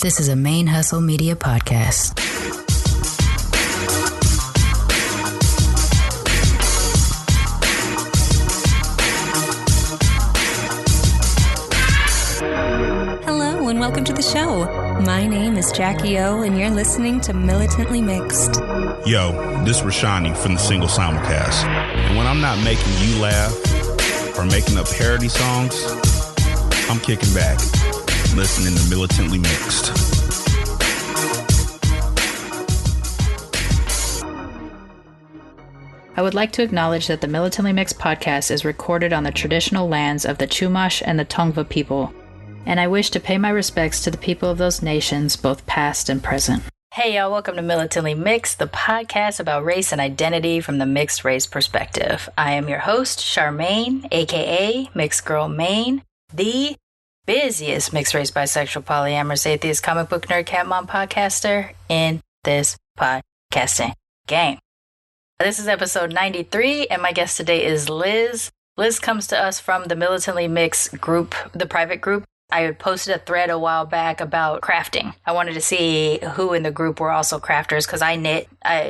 This is a Main Hustle Media podcast. Hello and welcome to the show. My name is Jackie O and you're listening to Militantly Mixed. Yo, this is Rashani from the Single Simulcast. And when I'm not making you laugh or making up parody songs, I'm kicking back, listening to Militantly Mixed. I would like to acknowledge that the Militantly Mixed podcast is recorded on the traditional lands of the Chumash and the Tongva people, and I wish to pay my respects to the people of those nations, both past and present. Hey y'all, welcome to Militantly Mixed, the podcast about race and identity from the mixed race perspective. I am your host, Charmaine, aka MixedGirlMane, the busiest mixed race, bisexual, polyamorous, atheist, comic book nerd, cat mom podcaster in this podcasting game. This is episode 93, and my guest today is Liz. Liz comes to us from the Militantly Mixed group, the private group. I had posted a thread a while back about crafting. I wanted to see who in the group were also crafters because I knit.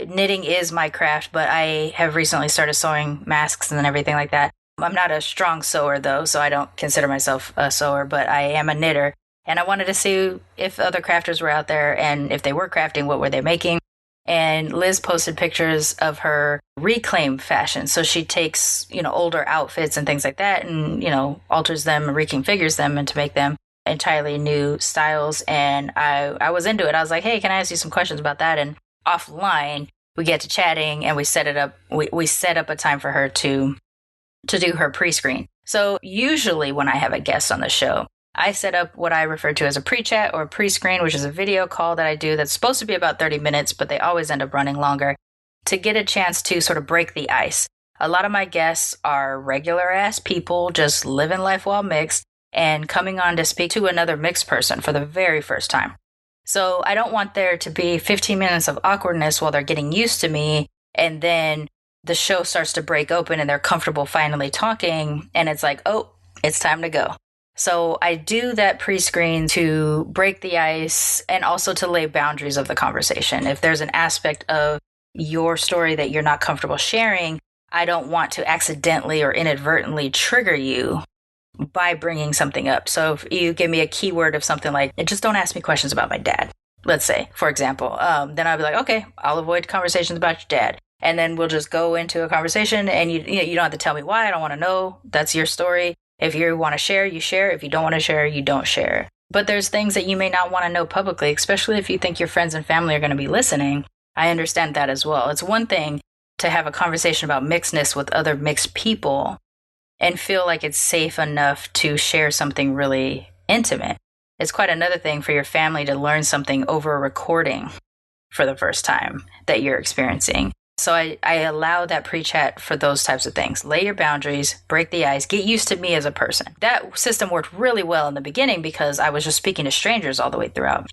Knitting is my craft, but I have recently started sewing masks and everything like that. I'm not a strong sewer, though, so I don't consider myself a sewer, but I am a knitter. And I wanted to see if other crafters were out there, and if they were crafting, what were they making? And Liz posted pictures of her reclaim fashion. So she takes, older outfits and things like that and, alters them and reconfigures them and to make them entirely new styles. And I was into it. I was like, hey, can I ask you some questions about that? And offline, we get to chatting and we set it up. We set up a time for her to do her pre-screen. So usually when I have a guest on the show, I set up what I refer to as a pre-chat or pre-screen, which is a video call that I do that's supposed to be about 30 minutes, but they always end up running longer, to get a chance to sort of break the ice. A lot of my guests are regular-ass people just living life while mixed and coming on to speak to another mixed person for the very first time. So I don't want there to be 15 minutes of awkwardness while they're getting used to me, and then the show starts to break open and they're comfortable finally talking, and it's like, oh, it's time to go. So I do that pre-screen to break the ice and also to lay boundaries of the conversation. If there's an aspect of your story that you're not comfortable sharing, I don't want to accidentally or inadvertently trigger you by bringing something up. So if you give me a keyword of something like, just don't ask me questions about my dad, let's say, for example, then I'll be like, okay, I'll avoid conversations about your dad. And then we'll just go into a conversation and you don't have to tell me why. I don't want to know. That's your story. If you want to share, you share. If you don't want to share, you don't share. But there's things that you may not want to know publicly, especially if you think your friends and family are going to be listening. I understand that as well. It's one thing to have a conversation about mixedness with other mixed people and feel like it's safe enough to share something really intimate. It's quite another thing for your family to learn something over a recording for the first time that you're experiencing. So I allow that pre-chat for those types of things. Lay your boundaries, break the ice, get used to me as a person. That system worked really well in the beginning because I was just speaking to strangers all the way throughout.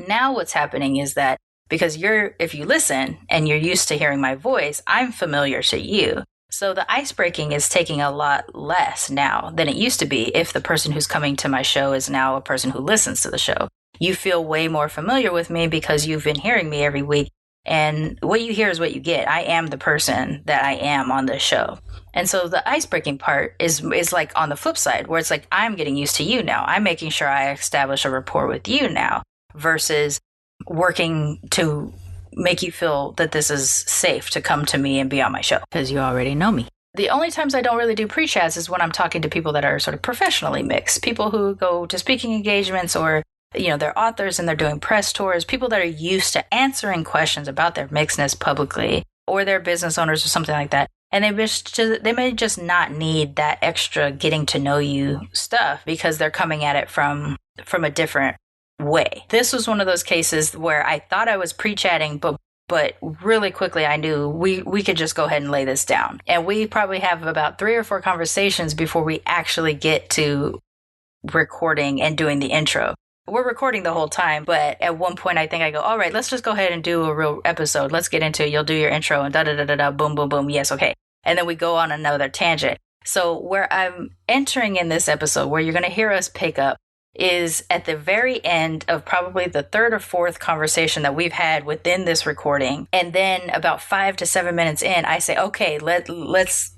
Now what's happening is that because if you listen and you're used to hearing my voice, I'm familiar to you. So the ice breaking is taking a lot less now than it used to be if the person who's coming to my show is now a person who listens to the show. You feel way more familiar with me because you've been hearing me every week. And what you hear is what you get. I am the person that I am on this show. And so the ice-breaking part is like on the flip side, where it's like, I'm getting used to you now. I'm making sure I establish a rapport with you now versus working to make you feel that this is safe to come to me and be on my show because you already know me. The only times I don't really do pre-chats is when I'm talking to people that are sort of professionally mixed, people who go to speaking engagements or they're authors and they're doing press tours, people that are used to answering questions about their mixedness publicly, or they're business owners or something like that. And they may just not need that extra getting to know you stuff because they're coming at it from a different way. This was one of those cases where I thought I was pre-chatting, but really quickly I knew we could just go ahead and lay this down. And we probably have about 3 or 4 conversations before we actually get to recording and doing the intro. We're recording the whole time, but at one point I think I go, all right, let's just go ahead and do a real episode. Let's get into it. You'll do your intro and da-da-da-da-da, boom, boom, boom. Yes, okay. And then we go on another tangent. So where I'm entering in this episode, where you're going to hear us pick up, is at the very end of probably the third or fourth conversation that we've had within this recording. And then about 5 to 7 minutes in, I say, okay,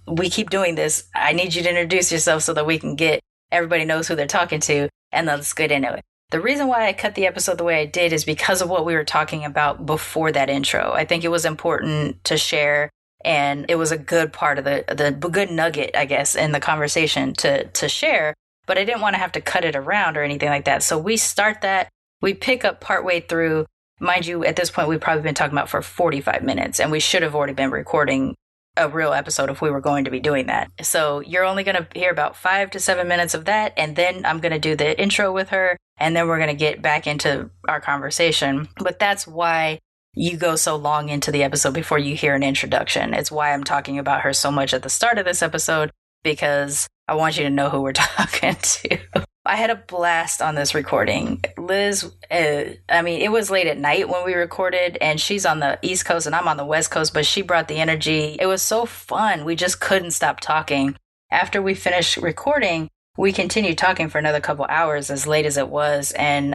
we keep doing this. I need you to introduce yourself so that we can get everybody knows who they're talking to, and let's get into it. The reason why I cut the episode the way I did is because of what we were talking about before that intro. I think it was important to share, and it was a good part of the good nugget, I guess, in the conversation to share. But I didn't want to have to cut it around or anything like that. So we start that. We pick up partway through. Mind you, at this point, we've probably been talking about for 45 minutes, and we should have already been recording a real episode if we were going to be doing that. So you're only going to hear about 5 to 7 minutes of that, and then I'm going to do the intro with her, and then we're going to get back into our conversation. But that's why you go so long into the episode before you hear an introduction. It's why I'm talking about her so much at the start of this episode, because I want you to know who we're talking to. I had a blast on this recording. Liz, it was late at night when we recorded, and she's on the East Coast and I'm on the West Coast, but she brought the energy. It was so fun. We just couldn't stop talking. After we finished recording, we continued talking for another couple hours, as late as it was, and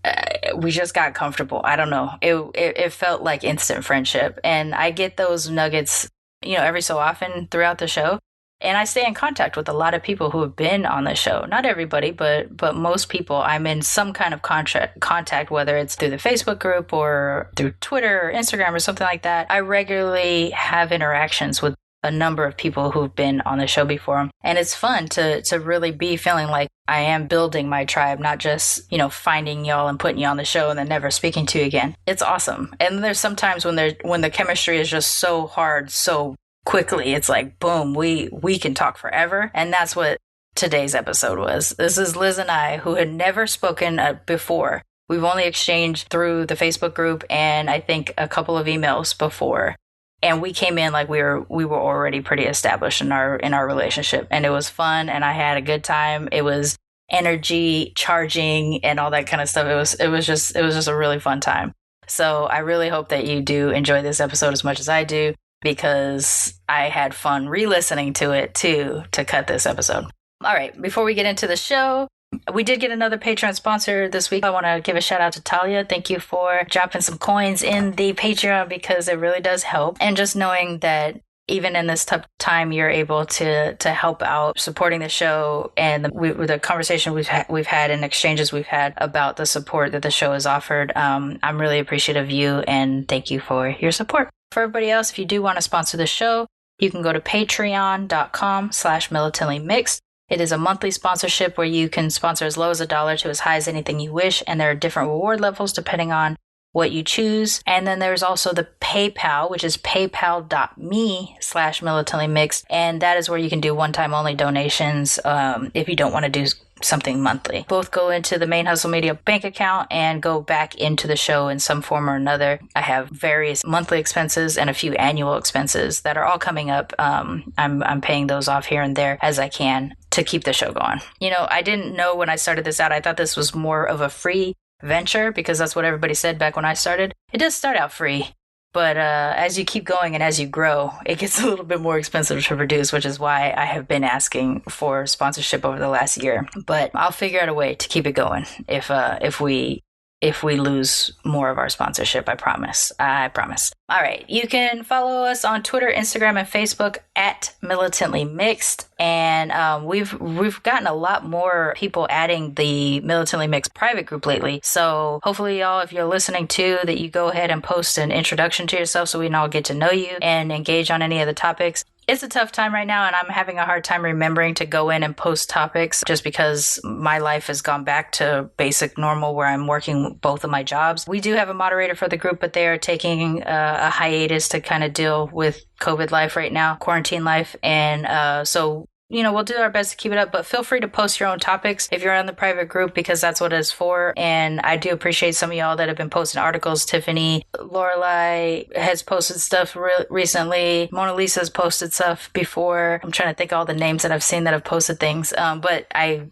we just got comfortable. I don't know. It felt like instant friendship, and I get those nuggets, every so often throughout the show. And I stay in contact with a lot of people who have been on the show. Not everybody, but most people. I'm in some kind of contact, whether it's through the Facebook group or through Twitter or Instagram or something like that. I regularly have interactions with a number of people who've been on the show before. And it's fun to really be feeling like I am building my tribe, not just, finding y'all and putting you on the show and then never speaking to you again. It's awesome. And there's sometimes when the chemistry is just so hard, so quickly, it's like, boom, we can talk forever. And that's what today's episode was. This is Liz and I, who had never spoken before. We've only exchanged through the Facebook group and I think a couple of emails before. And we came in like we were already pretty established in our relationship. And it was fun and I had a good time. It was energy charging and all that kind of stuff. It was just a really fun time. So I really hope that you do enjoy this episode as much as I do, because I had fun re-listening to it too, to cut this episode. All right, before we get into the show, we did get another Patreon sponsor this week. I want to give a shout out to Talia. Thank you for dropping some coins in the Patreon, because it really does help. And just knowing that even in this tough time, you're able to help out supporting the show and the conversation we've had and exchanges we've had about the support that the show has offered. I'm really appreciative of you, and thank you for your support. For everybody else, if you do want to sponsor the show, you can go to patreon.com/militantlymixed. It is a monthly sponsorship where you can sponsor as low as $1 to as high as anything you wish. And there are different reward levels depending on what you choose. And then there's also the PayPal, which is paypal.me/militantlymixed. And that is where you can do one-time only donations if you don't want to do something monthly. Both go into the Main Hustle Media bank account and go back into the show in some form or another. I have various monthly expenses and a few annual expenses that are all coming up. I'm paying those off here and there as I can to keep the show going. I didn't know when I started this out. I thought this was more of a free venture because that's what everybody said back when I started. It does start out free, but as you keep going and as you grow, it gets a little bit more expensive to produce, which is why I have been asking for sponsorship over the last year. But I'll figure out a way to keep it going if we lose more of our sponsorship. I promise. All right. You can follow us on Twitter, Instagram, and Facebook at Militantly Mixed. And we've gotten a lot more people adding the Militantly Mixed private group lately. So hopefully, y'all, if you're listening too, that you go ahead and post an introduction to yourself so we can all get to know you and engage on any of the topics. It's a tough time right now, and I'm having a hard time remembering to go in and post topics just because my life has gone back to basic normal where I'm working both of my jobs. We do have a moderator for the group, but they are taking a hiatus to kind of deal with COVID life right now, quarantine life. And so we'll do our best to keep it up, but feel free to post your own topics if you're on the private group, because that's what it's for. And I do appreciate some of y'all that have been posting articles. Tiffany, Lorelai has posted stuff recently. Mona Lisa has posted stuff before. I'm trying to think of all the names that I've seen that have posted things. But I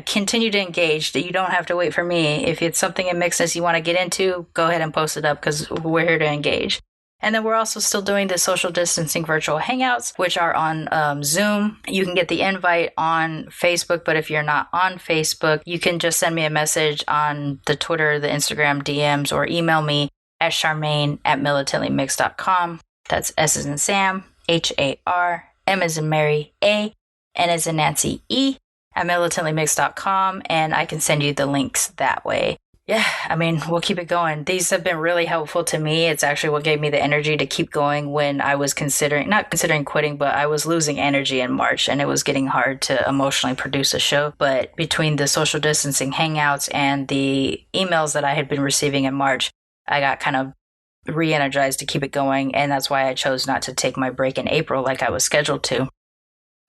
continue to engage. You don't have to wait for me. If it's something in Mixedness you want to get into, go ahead and post it up because we're here to engage. And then we're also still doing the social distancing virtual hangouts, which are on Zoom. You can get the invite on Facebook, but if you're not on Facebook, you can just send me a message on the Twitter, the Instagram DMs, or email me at charmaine@militantlymixed.com. That's S as in Sam, HAR, M as in Mary, A, N as in Nancy, E, at militantlymixed.com, and I can send you the links that way. Yeah, I mean, we'll keep it going. These have been really helpful to me. It's actually what gave me the energy to keep going when I was not considering quitting, but I was losing energy in March and it was getting hard to emotionally produce a show. But between the social distancing hangouts and the emails that I had been receiving in March, I got kind of re-energized to keep it going. And that's why I chose not to take my break in April like I was scheduled to,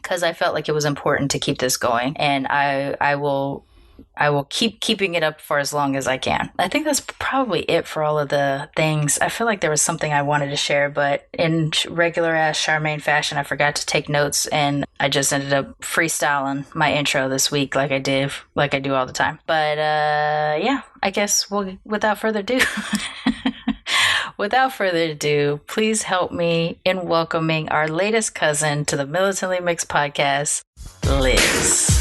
because I felt like it was important to keep this going. And I will keep keeping it up for as long as I can. I think that's probably it for all of the things. I feel like there was something I wanted to share, but in regular ass Charmaine fashion, I forgot to take notes and I just ended up freestyling my intro this week like I do all the time. But yeah, I guess without further ado, please help me in welcoming our latest cousin to the Militantly Mixed podcast, Liz.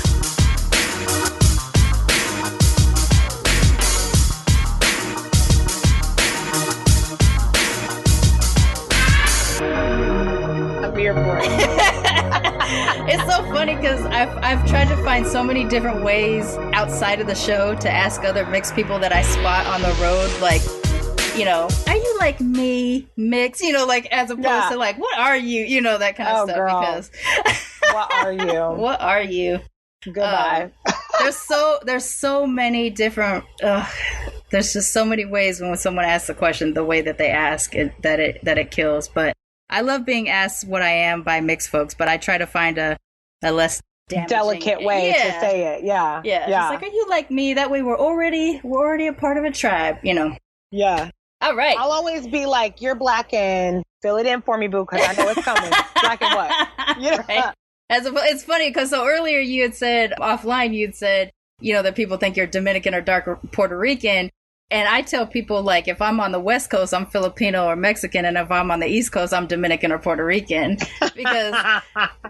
It's so funny because I've tried to find so many different ways outside of the show to ask other mixed people that I spot on the road, like, you know, are you like me, mixed? You know, like as opposed to like, what are you? You know, that kind of stuff. Girl. Because what are you? What are you? Goodbye. There's so many different. There's just so many ways when someone asks a question, the way that they ask it, that it kills. But I love being asked what I am by mixed folks, but I try to find a less delicate way to say it. Yeah. It's like, are you like me? That way we're already a part of a tribe, you know. Yeah. All right. I'll always be like, you're black and fill it in for me, boo, because I know it's coming. Black and what? You know? Right. It's funny because so earlier you had said offline, you know, that people think you're Dominican or dark Puerto Rican. And I tell people, like, if I'm on the West Coast, I'm Filipino or Mexican. And if I'm on the East Coast, I'm Dominican or Puerto Rican. Because,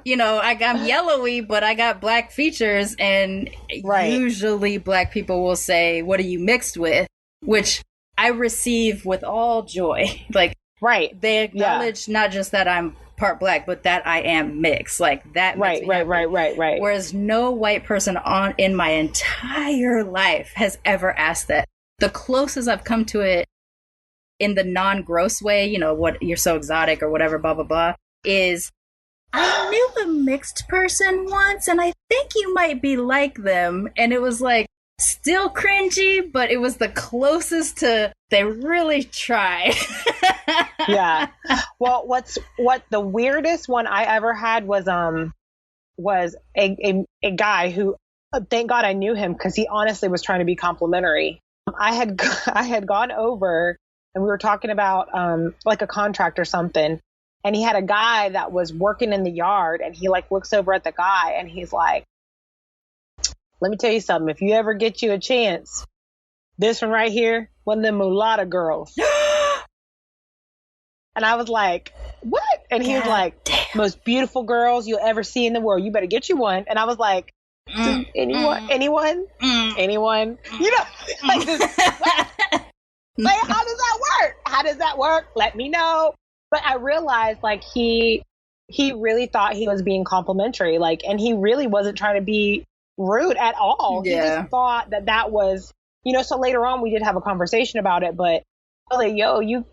you know, I'm yellowy, but I got black features. And usually black people will say, what are you mixed with? Which I receive with all joy. Like, they acknowledge not just that I'm part black, but that I am mixed. Like, that makes me happy. Whereas no white person in my entire life has ever asked that. The closest I've come to it in the non-gross way, you know, what you're so exotic or whatever, blah, blah, blah, is I knew a mixed person once and I think you might be like them. And it was like still cringy, but it was the closest to they really tried. Yeah. Well, what the weirdest one I ever had was a guy who, thank God I knew him because he honestly was trying to be complimentary. I had gone over and we were talking about like a contract or something, and he had a guy that was working in the yard, and he like looks over at the guy and he's like, let me tell you something, if you ever get you a chance, this one right here, one of them mulatto girls. And I was like, what? And he was like, most beautiful girls you'll ever see in the world, you better get you one. And I was like, anyone? You know, like, like, how does that work? Let me know. But I realized, like, he really thought he was being complimentary, like, and he really wasn't trying to be rude at all. He just thought that was, you know. So later on, we did have a conversation about it, but I was like, yo, you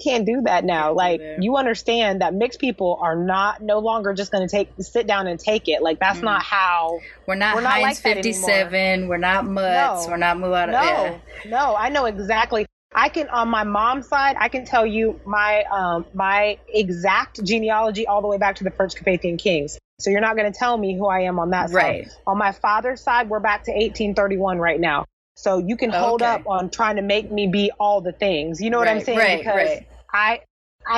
can't do that now. Like, you understand that mixed people are no longer just going to sit down and take it. Like, that's not how. We're not Heinz like 57. We're not Mutts. We're not mulatto. No, I know exactly. I can, on my mom's side, I can tell you my exact genealogy all the way back to the first Carpathian kings. So you're not going to tell me who I am on that side. On my father's side, we're back to 1831 right now. So you can hold up on trying to make me be all the things. You know what I'm saying? Because I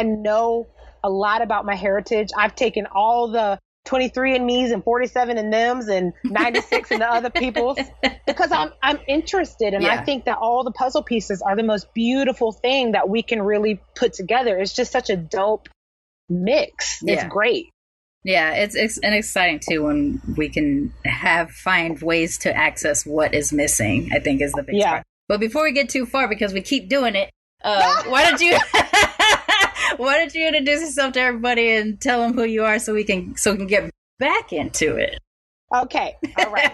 know a lot about my heritage. I've taken all the 23 and me's and 47 and them's and 96 and the other people's, because I'm interested. And I think that all the puzzle pieces are the most beautiful thing that we can really put together. It's just such a dope mix. It's great. Yeah, it's an exciting too when we can find ways to access what is missing, I think is the big part. But before we get too far, because we keep doing it, why don't you introduce yourself to everybody and tell them who you are so we can get back into it. Okay. All right.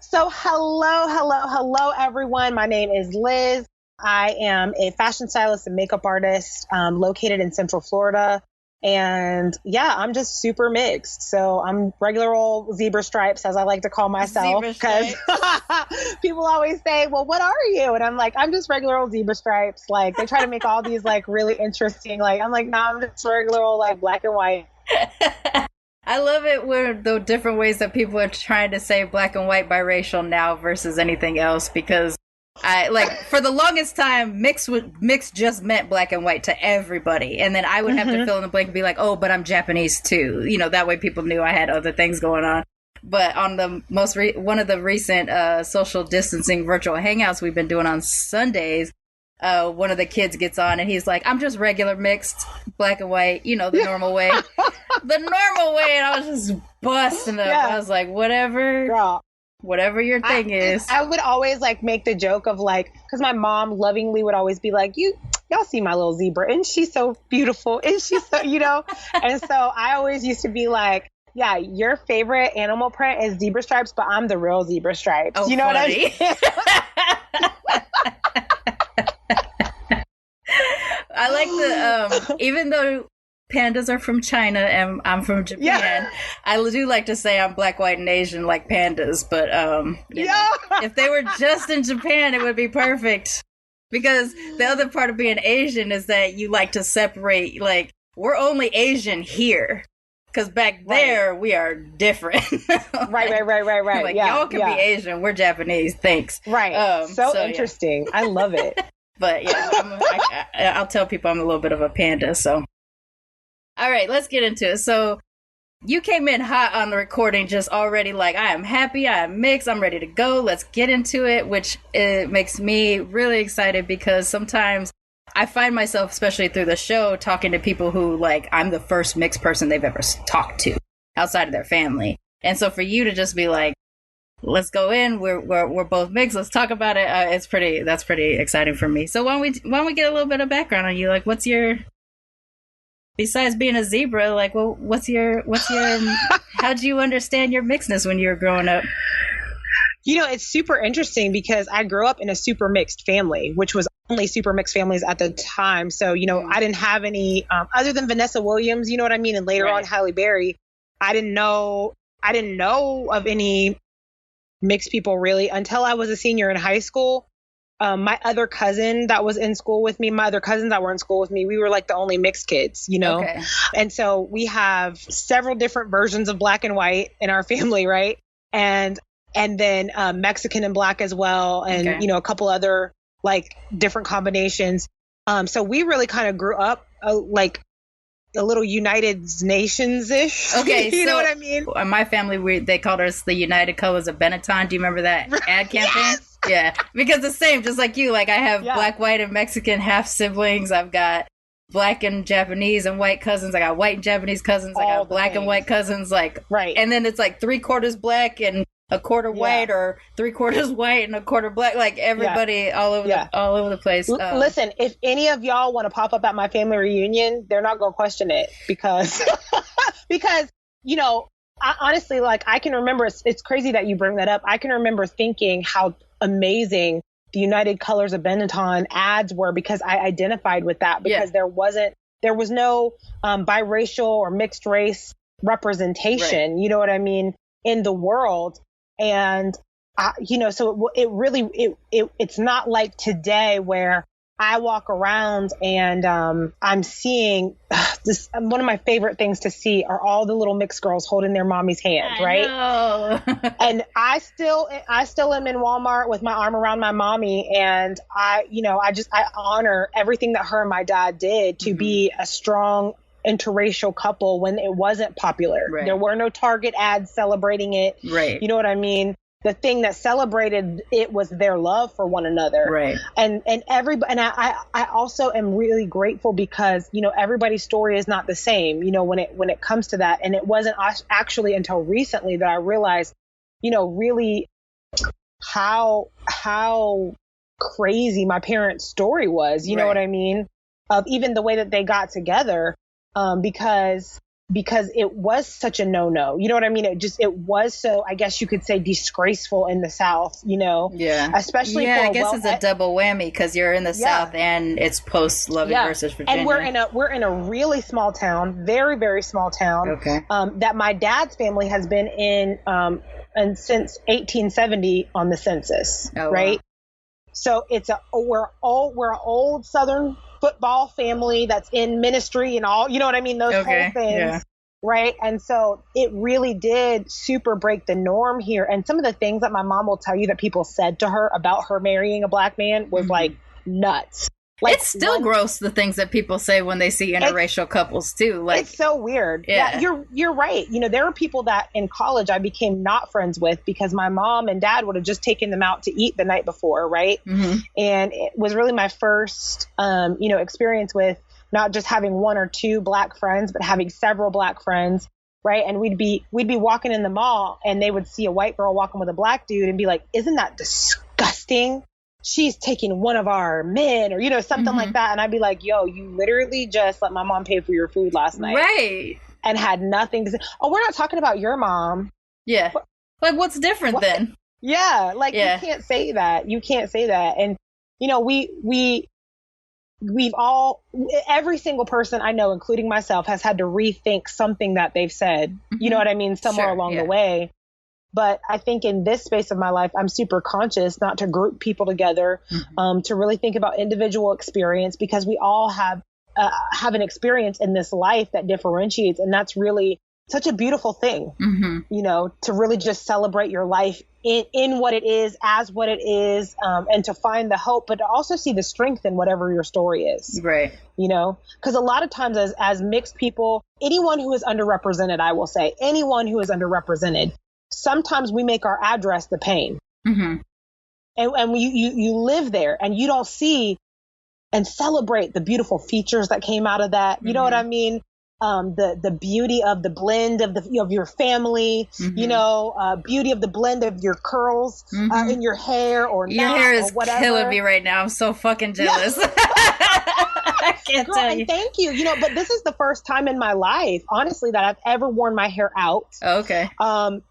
So hello, everyone. My name is Liz. I am a fashion stylist and makeup artist located in Central Florida. And I'm just super mixed. So I'm regular old zebra stripes, as I like to call myself, because people always say, well, what are you? And I'm like, I'm just regular old zebra stripes. Like they try to make all these like really interesting, like, I'm like, no, I'm just regular old like black and white. I love it with the different ways that people are trying to say black and white biracial now versus anything else, because I like for the longest time, mix just meant black and white to everybody, and then I would have to fill in the blank and be like, "Oh, but I'm Japanese too." You know, that way people knew I had other things going on. But on the one of the recent social distancing virtual hangouts we've been doing on Sundays, one of the kids gets on and he's like, "I'm just regular mixed black and white, you know, the normal way, the normal way," and I was just busting up. I was like, "Whatever." Girl. Whatever your thing is. I would always like make the joke of like, because my mom lovingly would always be like, y'all see my little zebra, and she's so beautiful, and she's so, you know. And so I always used to be like, yeah, your favorite animal print is zebra stripes, but I'm the real zebra stripes. Oh, you know funny. What I mean? I like the even though pandas are from China and I'm from Japan, I do like to say I'm black, white, and Asian like pandas, but you know, if they were just in Japan, it would be perfect. Because the other part of being Asian is that you like to separate, like, we're only Asian here. Because back there, we are different. Right. Like, y'all can be Asian, we're Japanese, thanks. Right. So interesting. I love it. But I'll tell people I'm a little bit of a panda, so. All right, let's get into it. So you came in hot on the recording, just already like, I am happy, I am mixed, I'm ready to go. Let's get into it, which it makes me really excited because sometimes I find myself, especially through the show, talking to people who like I'm the first mixed person they've ever talked to outside of their family. And so for you to just be like, let's go in, we're both mixed, let's talk about it. That's pretty exciting for me. So why don't we get a little bit of background on you? Like, what's your, besides being a zebra, like, well, what's your, how'd you understand your mixedness when you were growing up? You know, it's super interesting because I grew up in a super mixed family, which was only super mixed families at the time. So, you know, I didn't have any, other than Vanessa Williams, you know what I mean? And later on Halle Berry, I didn't know of any mixed people really until I was a senior in high school. My other cousin that was in school with me, my other cousins that were in school with me, we were like the only mixed kids, you know? Okay. And so we have several different versions of black and white in our family, right? And then Mexican and black as well. And, you know, a couple other like different combinations. So we really kind of grew up like a little United Nations-ish. Okay. You know what I mean? In my family, they called us the United Colors of Benetton. Do you remember that ad campaign? Yes! Yeah, because the same, just like you, like I have black, white, and Mexican half siblings. I've got black and Japanese and white cousins. I got white and Japanese cousins. I got black and white cousins. Like, and then it's like 3/4 black and a quarter white, or 3/4 white and a quarter black. Like everybody all over the place. Listen, if any of y'all want to pop up at my family reunion, they're not gonna question it because you know, I honestly, like, I can remember. It's crazy that you bring that up. I can remember thinking how amazing the United Colors of Benetton ads were because I identified with that because there was no biracial or mixed race representation, you know what I mean, in the world. And, you know, so it really, it's not like today where I walk around and I'm seeing this. One of my favorite things to see are all the little mixed girls holding their mommy's hand, right? And I still am in Walmart with my arm around my mommy, and I honor everything that her and my dad did to be a strong interracial couple when it wasn't popular. Right. There were no Target ads celebrating it. Right. You know what I mean? The thing that celebrated it was their love for one another. Right. And everybody, and I also am really grateful because, you know, everybody's story is not the same, you know, when it comes to that. And it wasn't actually until recently that I realized, you know, really how crazy my parents' story was, you know what I mean? Of even the way that they got together, because it was such a no-no. You know what I mean? It was so, I guess you could say, disgraceful in the South, you know? Yeah. Especially for I guess it's a double whammy because you're in the South and it's post-Loving versus Virginia. And we're in a really small town, very, very small town. Okay. That my dad's family has been in and since 1870 on the census, right? Wow. So we're an old Southern football family that's in ministry and all, you know what I mean? Those whole things, right? And so it really did super break the norm here. And some of the things that my mom will tell you that people said to her about her marrying a black man was like nuts. Like, it's still gross, the things that people say when they see interracial couples too. Like, it's so weird. Yeah, you're right. You know, there are people that in college I became not friends with because my mom and dad would have just taken them out to eat the night before, right? Mm-hmm. And it was really my first, you know, experience with not just having one or two black friends, but having several black friends, right? And we'd be walking in the mall and they would see a white girl walking with a black dude and be like, "Isn't that disgusting? She's taking one of our men," or, you know, something like that. And I'd be like, "Yo, you literally just let my mom pay for your food last night." Right. And had nothing to say. Oh, we're not talking about your mom. Yeah. Like, what's different then? Yeah. Like, you can't say that. You can't say that. And, you know, we've all, every single person I know, including myself, has had to rethink something that they've said, you know what I mean? Somewhere along the way. But I think in this space of my life, I'm super conscious not to group people together, to really think about individual experience, because we all have an experience in this life that differentiates. And that's really such a beautiful thing, you know, to really just celebrate your life in what it is, as what it is, and to find the hope, but to also see the strength in whatever your story is. Right. You know, because a lot of times as mixed people, anyone who is underrepresented, I will say, anyone who is underrepresented, sometimes we make our address the pain. And you live there and you don't see and celebrate the beautiful features that came out of that. You know what I mean? The beauty of the blend of your family, you know, beauty of the blend of your curls in your hair or your hair is killing me right now. I'm so fucking jealous. I can't tell you. Thank you. You know, but this is the first time in my life, honestly, that I've ever worn my hair out. Okay.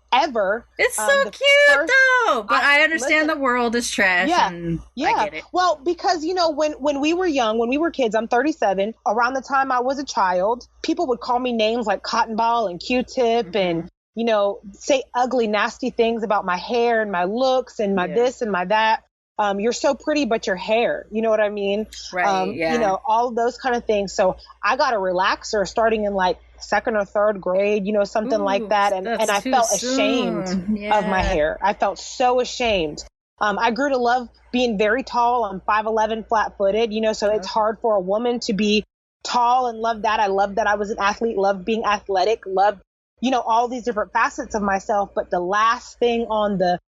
Ever. It's so cute though. But I understand the world is trash. And I get it. Well, because, you know, when we were young, when we were kids, I'm 37, around the time I was a child, people would call me names like Cotton Ball and Q-Tip and, you know, say ugly, nasty things about my hair and my looks and my this and my that. You're so pretty, but your hair, you know what I mean? Right. You know, all those kind of things. So I got a relaxer starting in like 2nd or 3rd grade, you know, something like that. And I felt ashamed of my hair. I felt so ashamed. I grew to love being very tall. I'm 5'11", flat-footed, you know, so it's hard for a woman to be tall and love that. I loved that I was an athlete, loved being athletic, loved, you know, all these different facets of myself. But the last thing on the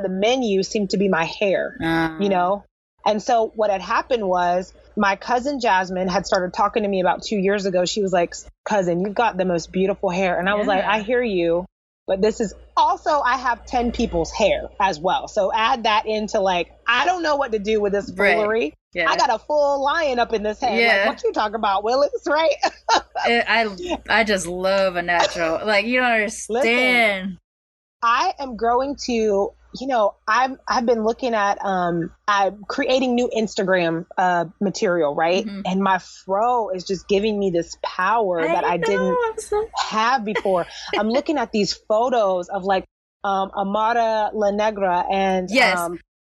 menu seemed to be my hair, you know? And so what had happened was my cousin Jasmine had started talking to me about 2 years ago. She was like, "Cousin, you've got the most beautiful hair." And I was like, "I hear you, but this is also, I have 10 people's hair as well." So add that into like, I don't know what to do with this foolery. Yeah. I got a full lion up in this head. Yeah. Like, what you talking about, Willis, right? I just love a natural, like, you don't understand. Listen, I am growing to, you know, I've been looking at, I'm creating new Instagram material, right? And my fro is just giving me this power that I didn't have before. I'm looking at these photos of like Amara La Negra and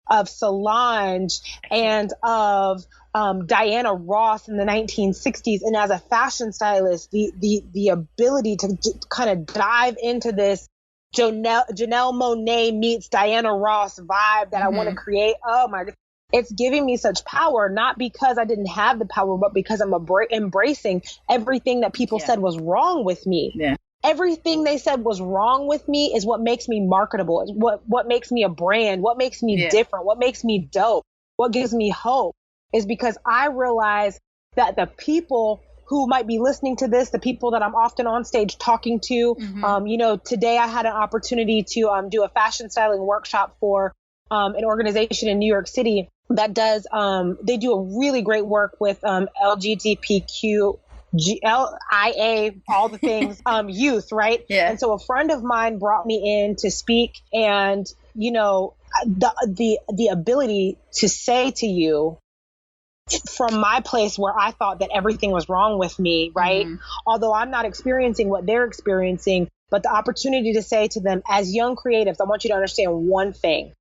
of Solange and of Diana Ross in the 1960s. And as a fashion stylist, the ability to kind of dive into this Janelle Monáe meets Diana Ross vibe that I want to create. Oh my God. it's giving me such power, not because I didn't have the power, but because I'm embracing everything that people said was wrong with me. Yeah. Everything they said was wrong with me is what makes me marketable. It's what makes me a brand, what makes me different, what makes me dope, what gives me hope, is because I realize that the people who might be listening to this, the people that I'm often on stage talking to, today I had an opportunity to do a fashion styling workshop for an organization in New York City that does, they do a really great work with LGBTQ, LIA, all the things, youth, right? Yeah. And so a friend of mine brought me in to speak, and, the ability to say to you, from my place where I thought that everything was wrong with me, right? Mm-hmm. Although I'm not experiencing what they're experiencing, but the opportunity to say to them, as young creatives, I want you to understand one thing.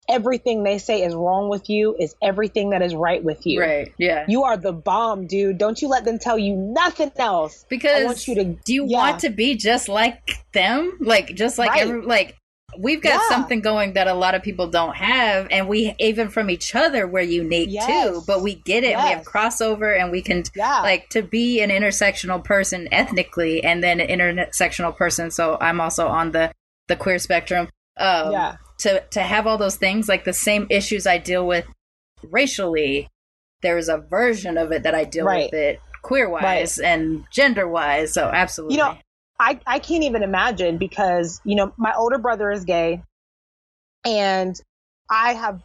Everything they say is wrong with you is everything that is right with you. Right. Yeah. You are the bomb, dude. Don't you let them tell you nothing else. Because I want you to, do you want to be just like them? Like, just like we've got something going that a lot of people don't have, and we, even from each other, we're unique too, but we get it. We have crossover, and we can to be an intersectional person ethnically, and then an intersectional person. So I'm also on the queer spectrum. To have all those things, like the same issues I deal with racially, there's a version of it that I deal with it queer wise and gender wise. So absolutely. I can't even imagine, because, my older brother is gay, and I have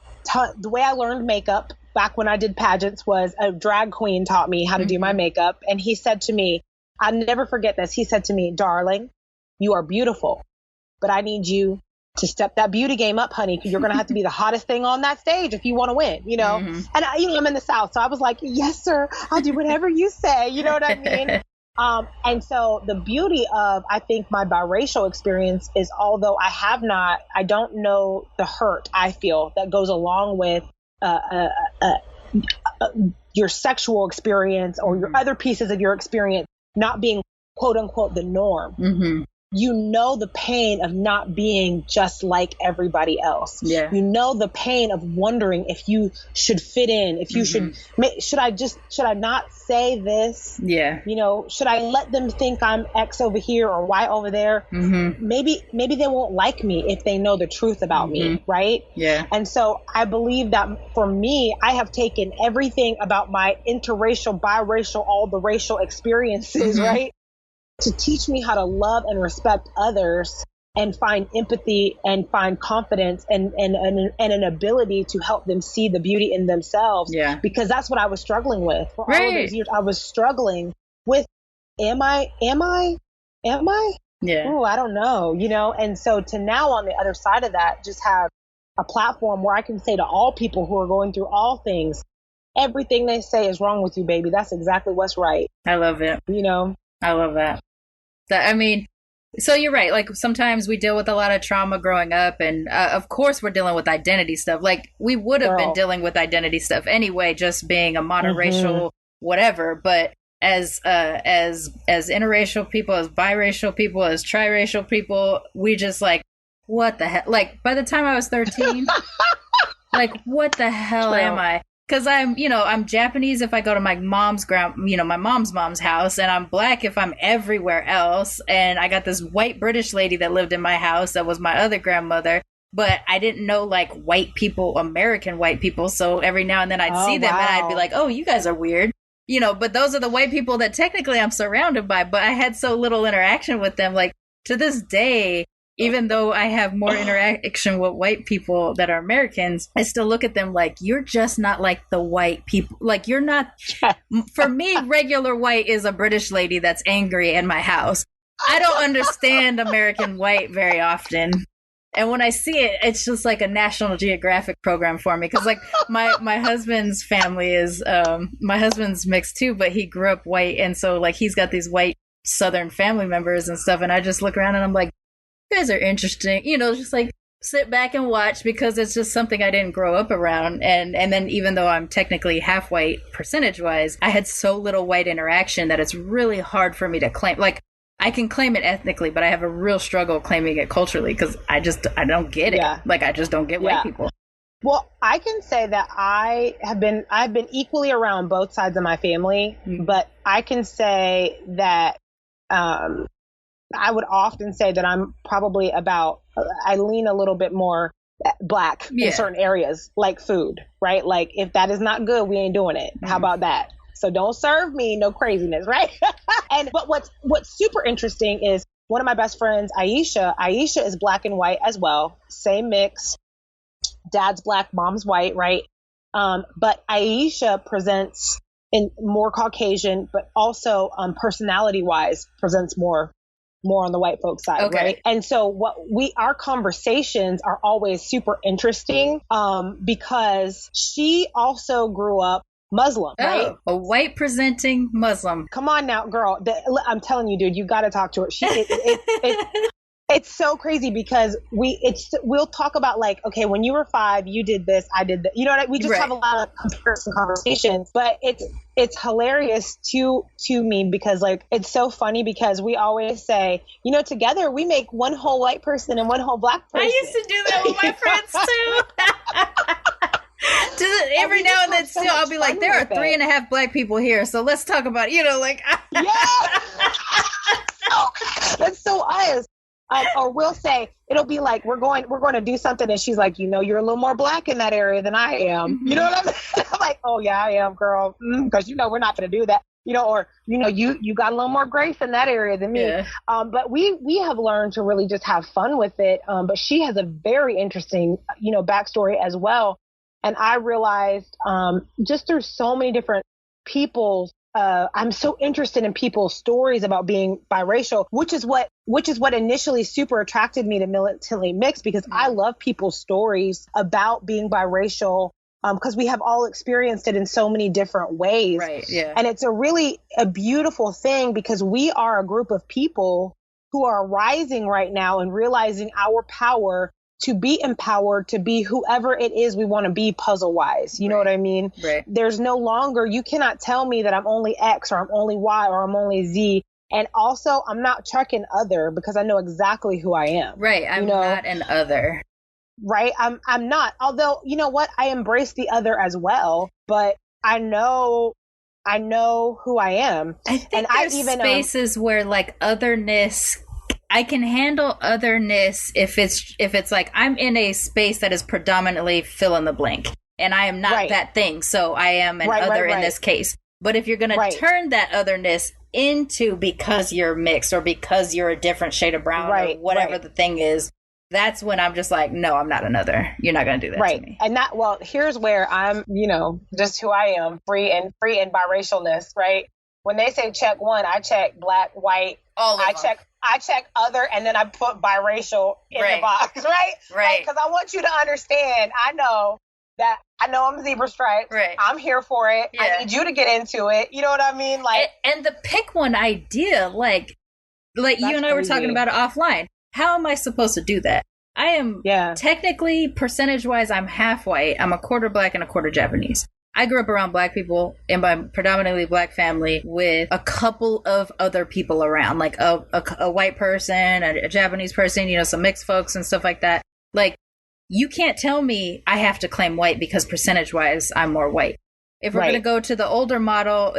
the way I learned makeup back when I did pageants was a drag queen taught me how to do my makeup. And he said to me, I'll never forget this. He said to me, darling, you are beautiful, but I need you to step that beauty game up, honey. You're going to have to be the hottest thing on that stage if you want to win, And I'm in the South. So I was like, yes, sir, I'll do whatever you say. You know what I mean? And so the beauty of, I think, my biracial experience is, although I don't know the hurt I feel that goes along with your sexual experience or your other pieces of your experience not being, quote unquote, the norm. Mm-hmm. The pain of not being just like everybody else. Yeah. The pain of wondering if you should fit in, if you should I not say this? Yeah. Should I let them think I'm X over here or Y over there? Mm-hmm. Maybe they won't like me if they know the truth about me. Right. Yeah. And so I believe that for me, I have taken everything about my interracial, biracial, all the racial experiences, right, to teach me how to love and respect others and find empathy and find confidence and an ability to help them see the beauty in themselves. Yeah. Because that's what I was struggling with for all of those years. I was struggling with, am I? Yeah. Oh, I don't know, And so to now, on the other side of that, just have a platform where I can say to all people who are going through all things, everything they say is wrong with you, baby. That's exactly what's right. I love it. I love that. So you're right. Like, sometimes we deal with a lot of trauma growing up, and of course we're dealing with identity stuff. Like, we would have been dealing with identity stuff anyway, just being a monoracial whatever. But as interracial people, as biracial people, as triracial people, we just like, what the hell? Like, by the time I was 13, like, what the hell am I? Because I'm Japanese if I go to my mom's my mom's house, and I'm Black if I'm everywhere else. And I got this white British lady that lived in my house that was my other grandmother, but I didn't know like white people, American white people. So every now and then I'd see them and I'd be like, oh, you guys are weird, but those are the white people that technically I'm surrounded by, but I had so little interaction with them. Like, to this day, even though I have more interaction with white people that are Americans, I still look at them like, you're just not like the white people. Like, you're not, for me, regular white is a British lady that's angry in my house. I don't understand American white very often. And when I see it, it's just like a National Geographic program for me. Because like my husband's family is, my husband's mixed too, but he grew up white. And so like he's got these white Southern family members and stuff. And I just look around and I'm like, you guys are interesting, just like sit back and watch, because it's just something I didn't grow up around. And then even though I'm technically half white percentage wise, I had so little white interaction that it's really hard for me to claim. Like, I can claim it ethnically, but I have a real struggle claiming it culturally because I don't get it. Yeah. Like, I just don't get white people. Well, I can say that I've been equally around both sides of my family, but I can say that I would often say that I'm probably I lean a little bit more Black in certain areas, like food, right? Like if that is not good, we ain't doing it. How about that? So don't serve me no craziness, right? But what's super interesting is one of my best friends, Aisha is Black and white as well. Same mix. Dad's Black, mom's white, right? But Aisha presents in more Caucasian, but also personality wise presents more on the white folks side, right? And so our conversations are always super interesting because she also grew up Muslim, right? A white presenting Muslim. Come on now, girl. I'm telling you, dude, you got to talk to her. It's so crazy because we'll talk about like, okay, when you were 5, you did this, I did that. You know what I mean? We just have a lot of comparison conversations, but it's hilarious to me because like, it's so funny because we always say, you know, together we make one whole white person and one whole Black person. I used to do that with my friends too. Every now and then still, I'll be like, there are 3.5 Black people here. So let's talk about, you know, like. Yeah. That's so us. Or we'll say, it'll be like, we're going to do something. And she's like, you know, you're a little more Black in that area than I am. You know what I mean? I'm like, oh yeah, I am, girl. Because, you know, we're not going to do that. You know, or, you know, you got a little more grace in that area than me. Yeah. But we have learned to really just have fun with it. But she has a very interesting, you know, backstory as well. And I realized just through so many different people's, I'm so interested in people's stories about being biracial, which is what initially super attracted me to Militantly Mixed, because I love people's stories about being biracial, because we have all experienced it in so many different ways. Right. Yeah. And it's a beautiful thing because we are a group of people who are rising right now and realizing our power to be empowered, to be whoever it is we want to be puzzle wise. You know what I mean? Right. There's no longer, you cannot tell me that I'm only X or I'm only Y or I'm only Z. And also I'm not checking other because I know exactly who I am. Right. I'm not an other. Right. I'm not. Although, you know what? I embrace the other as well, but I know who I am. I think there's spaces where like otherness, I can handle otherness if it's like I'm in a space that is predominantly fill in the blank and I am not that thing. So I am an other in this case. But if you're going to turn that otherness into because you're mixed or because you're a different shade of brown or whatever the thing is, that's when I'm just like, no, I'm not another. You're not going to do that to me. And here's where I'm, you know, just who I am, free and biracialness, right? When they say check one, I check Black, white, I check other, and then I put biracial in the box, right? Right. Because I want you to understand, I know I'm zebra stripes. Right. I'm here for it. Yeah. I need you to get into it. You know what I mean? Like, and the pick one idea, like you and I were talking about it offline. How am I supposed to do that? I am technically, percentage-wise, I'm half white. I'm a quarter Black and a quarter Japanese. I grew up around Black people in my predominantly Black family with a couple of other people around, like a white person, a Japanese person, you know, some mixed folks and stuff like that. Like, you can't tell me I have to claim white because percentage-wise, I'm more white. If we're going to go to the older model,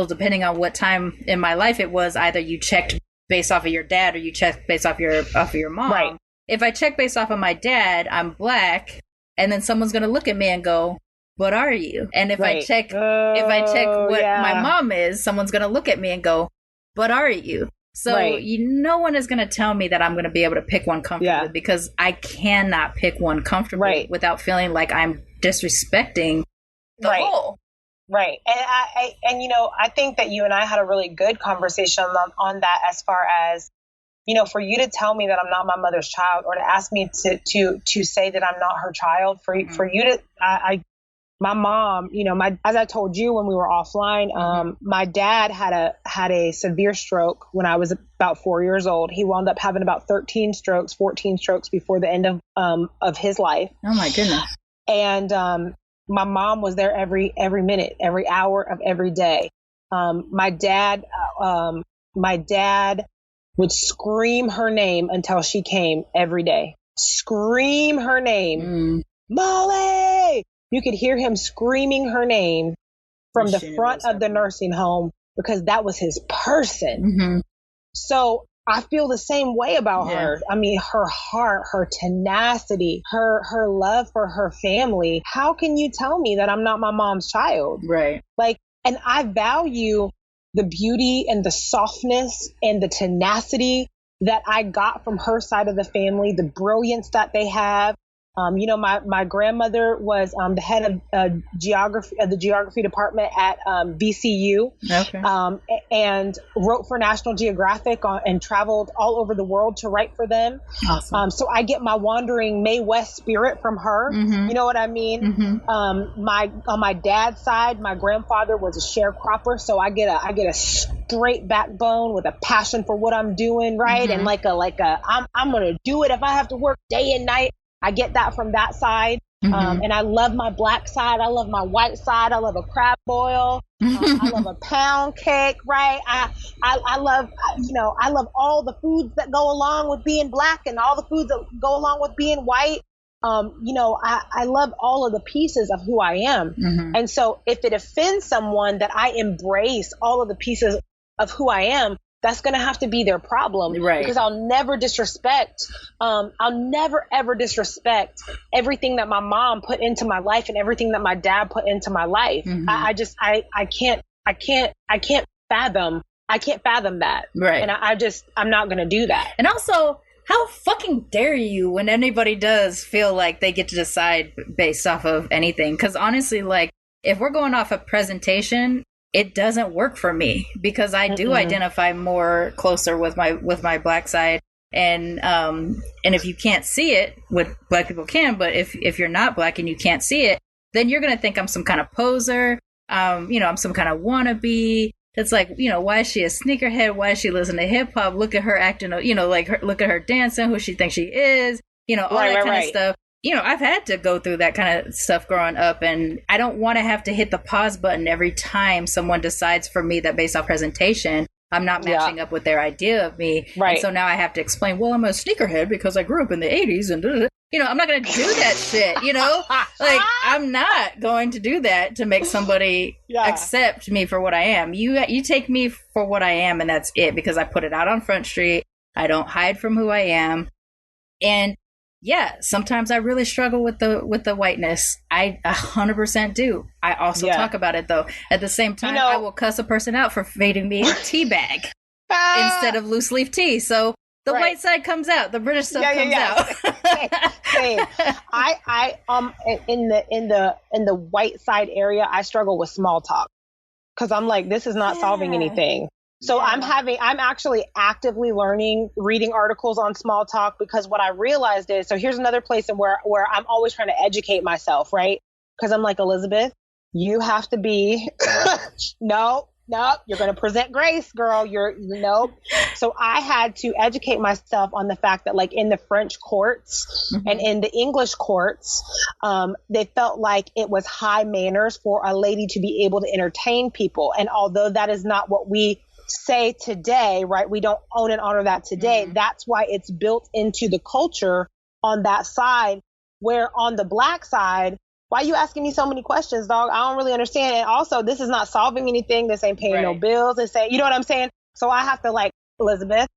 depending on what time in my life it was, either you checked based off of your dad or you checked based off your mom. Right. If I check based off of my dad, I'm Black, and then someone's going to look at me and go, "What are you?" And if I check what my mom is, someone's going to look at me and go, "What are you?" So no one is going to tell me that I'm going to be able to pick one comfortably because I cannot pick one comfortably without feeling like I'm disrespecting the whole. Right. And you know, I think that you and I had a really good conversation on that, as far as, you know, for you to tell me that I'm not my mother's child, or to ask me to say that I'm not her child, for you to, my mom, you know, as I told you when we were offline, my dad had a severe stroke when I was about 4 years old. He wound up having about 14 strokes before the end of his life. Oh my goodness. And, my mom was there every minute, every hour of every day. My dad would scream her name until she came every day. Scream her name Molly. You could hear him screaming her name from the front of the nursing home because that was his person. Mm-hmm. So I feel the same way about her. I mean, her heart, her tenacity, her love for her family. How can you tell me that I'm not my mom's child? Right. Like, and I value the beauty and the softness and the tenacity that I got from her side of the family, the brilliance that they have. My grandmother was the head of the geography department at VCU, and wrote for National Geographic and traveled all over the world to write for them. Awesome. So I get my wandering Mae West spirit from her. Mm-hmm. You know what I mean? Mm-hmm. On my dad's side, my grandfather was a sharecropper, so I get a straight backbone with a passion for what I'm doing, right? Mm-hmm. And I'm gonna do it if I have to work day and night. I get that from that side. Mm-hmm. And I love my black side. I love my white side. I love a crab boil. I love a pound cake, right? I love all the foods that go along with being black and all the foods that go along with being white. I love all of the pieces of who I am. Mm-hmm. And so if it offends someone that I embrace all of the pieces of who I am, that's going to have to be their problem, right? Because I'll never ever disrespect everything that my mom put into my life and everything that my dad put into my life. Mm-hmm. I can't fathom that. Right. And I'm not going to do that. And also, how fucking dare you when anybody does feel like they get to decide based off of anything? Because honestly, like, if we're going off a presentation, it doesn't work for me because I do identify more closer with my black side. And if you can't see it, what black people can, but if you're not black and you can't see it, then you're going to think I'm some kind of poser. I'm some kind of wannabe. It's like, why is she a sneakerhead? Why is she listening to hip hop? Look at her acting, look at her dancing, who she thinks she is, all that kind of stuff. I've had to go through that kind of stuff growing up, and I don't want to have to hit the pause button every time someone decides for me that based off presentation, I'm not matching up with their idea of me. Right. And so now I have to explain, well, I'm a sneakerhead because I grew up in the 80s and, I'm not going to do that shit, like I'm not going to do that to make somebody accept me for what I am. You take me for what I am, and that's it, because I put it out on Front Street. I don't hide from who I am. And yeah, sometimes I really struggle with the whiteness. I 100% do. I also talk about it, though. At the same time, I will cuss a person out for feeding me a tea bag instead of loose leaf tea. So the white side comes out. The British stuff comes out. Same. I in the white side area, I struggle with small talk because I'm like, this is not solving anything. So I'm actually actively reading articles on small talk, because what I realized is, so here's another place where I'm always trying to educate myself, right? Because I'm like, Elizabeth, you have to be, no, you're going to present grace, girl. So I had to educate myself on the fact that, like, in the French courts and in the English courts, they felt like it was high manners for a lady to be able to entertain people. And although that is not what we say today, right? We don't own and honor that today. That's why it's built into the culture on that side, where on the black side, why are you asking me so many questions, dog? I don't really understand. And also, this is not solving anything. This ain't paying no bills. This ain't, you know what I'm saying? So I have to, like, Elizabeth,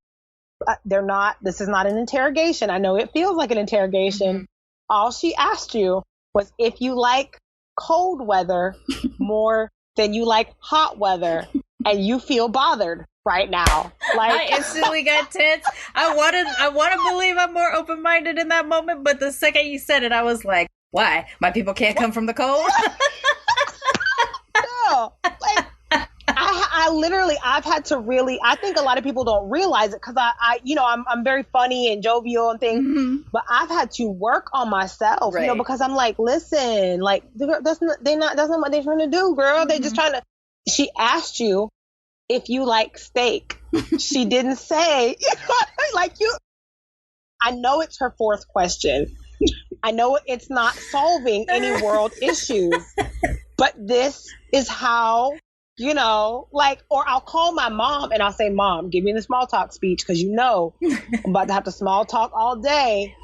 this is not an interrogation. I know it feels like an interrogation. All she asked you was if you like cold weather more than you like hot weather. And you feel bothered right now. Like, I instantly got tense. I want to believe I'm more open-minded in that moment, but the second you said it, I was like, why? My people can't come from the cold? No. Like, I've had to really, I think a lot of people don't realize it because I'm very funny and jovial and things, but I've had to work on myself, because I'm like, listen, like, that's not what they're trying to do, girl. They're just trying to. She asked you if you like steak. She didn't say, I know it's her fourth question. I know it's not solving any world issues, but this is how you know, like, or I'll call my mom and I'll say, Mom, give me the small talk speech, because you know I'm about to have to small talk all day.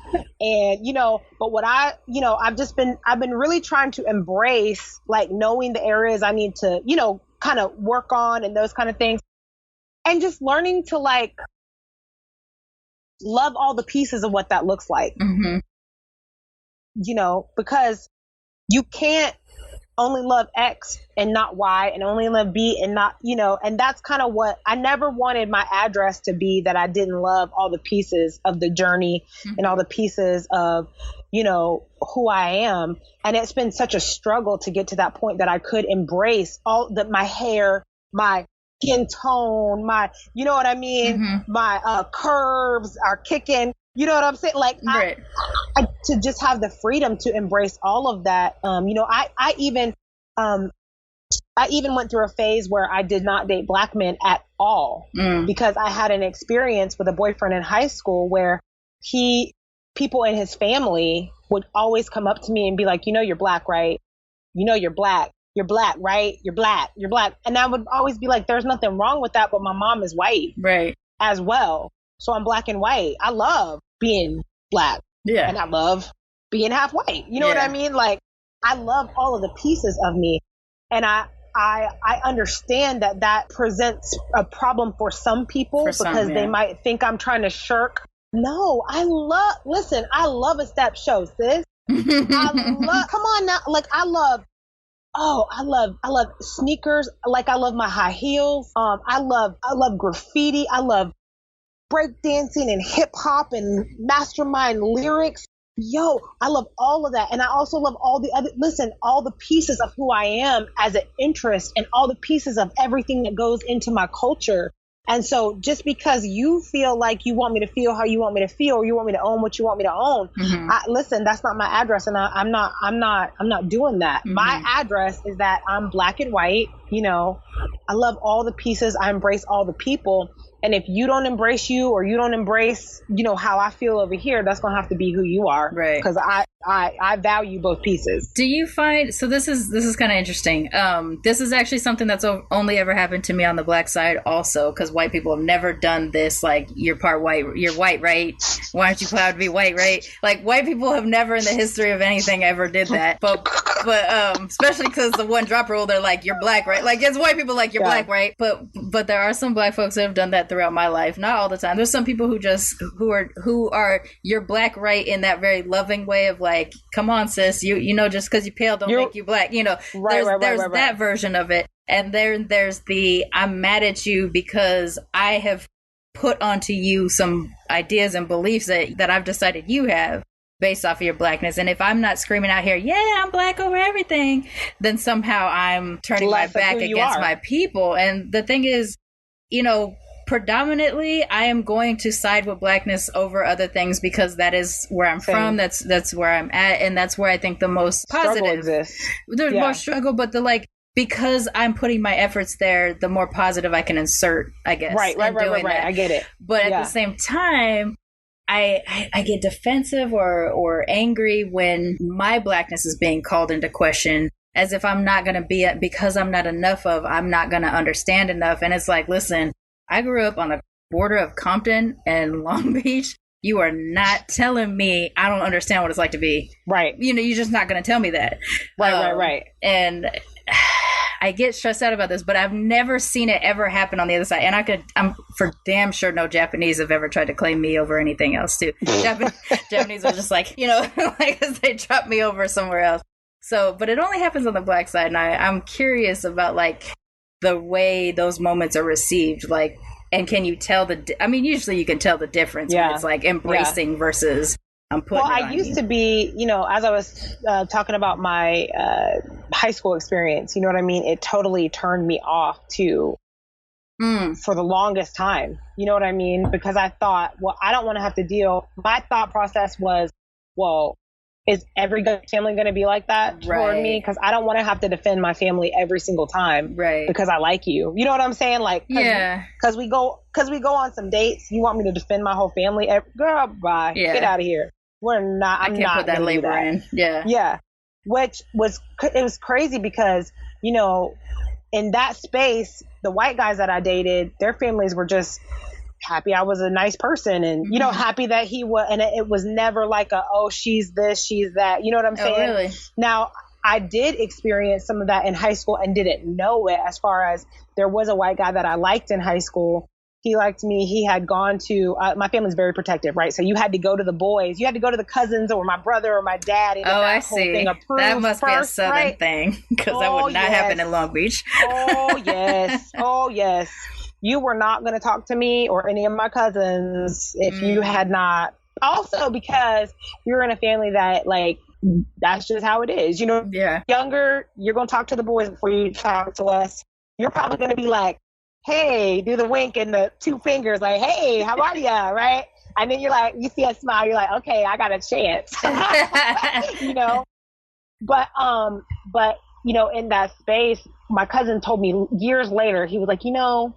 And, you know, but what I've been really trying to embrace, like, knowing the areas I need to, you know, kind of work on and those kind of things. And just learning to, like, love all the pieces of what that looks like. Mm-hmm. You know, because you can't only love X and not Y, and only love B and not, you know, and that's kind of what I never wanted my address to be, that I didn't love all the pieces of the journey and all the pieces of, you know, who I am. And it's been such a struggle to get to that point that I could embrace all that, my hair, my skin tone, my, you know what I mean? My curves are kicking. You know what I'm saying? Like, right. I to just have the freedom to embrace all of that. You know, I even went through a phase where I did not date Black men at all, because I had an experience with a boyfriend in high school where people in his family would always come up to me and be like, you know, you're Black, right? You know, you're Black. You're Black, right? You're Black. You're Black. And I would always be like, there's nothing wrong with that, but my mom is white, right, as well. So I'm Black and white. I love being Black. Yeah. And I love being half white. You know what I mean? Like, I love all of the pieces of me. And I understand that presents a problem for some people, because they might think I'm trying to shirk. No, I love a step show, sis. Come on now. Like, I love sneakers. Like, I love my high heels. I love graffiti. I love break dancing and hip hop and mastermind lyrics. Yo, I love all of that. And I also love all the pieces of who I am as an interest, and all the pieces of everything that goes into my culture. And so just because you feel like you want me to feel how you want me to feel, or you want me to own what you want me to own, that's not my address. And I'm not doing that. My address is that I'm Black and white. You know, I love all the pieces. I embrace all the people. And if you don't embrace you, or you don't embrace, you know, how I feel over here, that's going to have to be who you are. Right. Because I value both pieces. Do you find, so this is kind of interesting. This is actually something that's only ever happened to me on the Black side also, because white people have never done this, like, you're part white, you're white, right? Why aren't you proud to be white, right? Like, white people have never in the history of anything ever did that. But especially because the one drop rule, they're like, you're Black, right? Like, it's white people like, you're Black, right? But there are some Black folks that have done that throughout my life. Not all the time. There's some people who are you're Black, right, in that very loving way of like, come on, sis, you know, just because you pale don't make you Black. You know, there's that version of it. And there's the, I'm mad at you because I have put onto you some ideas and beliefs that I've decided you have based off of your Blackness. And if I'm not screaming out here, yeah, I'm Black over everything, then somehow I'm turning my back against my people. And the thing is, you know, predominantly I am going to side with Blackness over other things, because that is where I'm from. That's where I'm at. And that's where I think the most positive exists. There's more struggle, but because I'm putting my efforts there, the more positive I can insert, I guess. Right. I get it. But at the same time, I get defensive or angry when my Blackness is being called into question, as if I'm not going to be, because I'm not enough of, I'm not going to understand enough. And it's like, listen, I grew up on the border of Compton and Long Beach. You are not telling me I don't understand what it's like to be. Right. You know, you're just not going to tell me that. Right. And I get stressed out about this, but I've never seen it ever happen on the other side. And I'm for damn sure no Japanese have ever tried to claim me over anything else too. Japanese are just like, you know, like they drop me over somewhere else. So, but it only happens on the Black side. And I'm curious about like the way those moments are received. Like, and can you tell usually you can tell the difference when it's like embracing versus I'm putting I used to be, you know, as I was talking about my high school experience, you know what I mean? It totally turned me off too for the longest time. You know what I mean? Because I thought, well, I don't want to have to deal. My thought process was, well, is every family going to be like that toward me? Because I don't want to have to defend my family every single time because I like you. You know what I'm saying? Like, because we go on some dates. You want me to defend my whole family? Girl, bye. Get out of here. I'm not put that labor in. Yeah. Which was, it was crazy because, you know, in that space, the white guys that I dated, their families were just happy I was a nice person, and you know, happy that he was, and it was never like oh, she's this, she's that, you know what I'm saying? Really? Now, I did experience some of that in high school and didn't know it, as far as there was a white guy that I liked in high school. He liked me. He had gone to, my family's very protective, right? So you had to go to the boys, you had to go to the cousins or my brother or my dad. And I see. That must be a Southern thing, because that would not happen in Long Beach. Oh, yes. Oh, yes. You were not going to talk to me or any of my cousins if you had not. Also, because you're in a family that, like, that's just how it is. You know, younger, you're going to talk to the boys before you talk to us. You're probably going to be like, hey, do the wink and the two fingers, like, hey, how are ya, right? And then you're like, you see a smile, you're like, okay, I got a chance. You know? But, you know, in that space, my cousin told me years later, he was like, you know,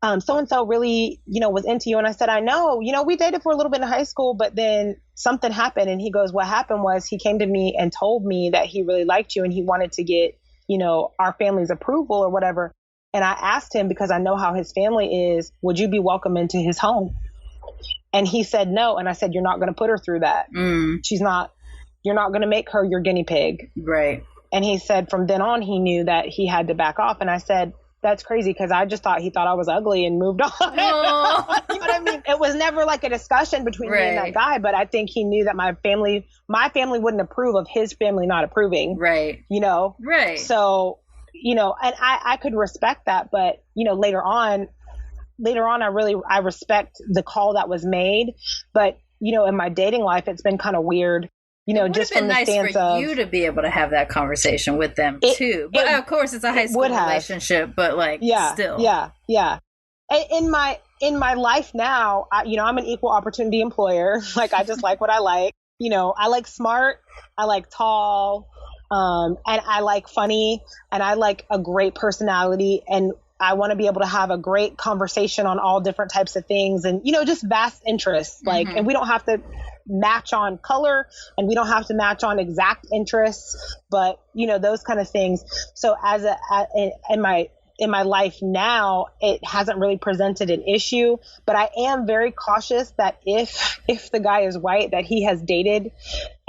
so-and-so really, you know, was into you. And I said, I know, you know, we dated for a little bit in high school, but then something happened. And he goes, what happened was he came to me and told me that he really liked you and he wanted to get, you know, our family's approval or whatever. And I asked him, because I know how his family is, would you be welcome into his home? And he said no. And I said, you're not going to put her through that. She's not, you're not going to make her your guinea pig. Right. And he said from then on, he knew that he had to back off. And I said, that's crazy, because I just thought he thought I was ugly and moved on. You know what I mean? It was never like a discussion between me and that guy, but I think he knew that my family wouldn't approve of his family not approving. Right. You know? Right. So, you know, and I could respect that, but, you know, later on, I respect the call that was made. But, you know, in my dating life, it's been kind of weird. You know, just from the stance of you to be able to have that conversation with them too. But of course, it's a high school relationship. But like, still, yeah. In my life now, you know, I'm an equal opportunity employer. Like, I just like what I like. You know, I like smart, I like tall, and I like funny, and I like a great personality, and I want to be able to have a great conversation on all different types of things, and you know, just vast interests. Like, and we don't have to match on color, and we don't have to match on exact interests, but you know, those kind of things. So in my life now, it hasn't really presented an issue, but I am very cautious that if the guy is white, that he has dated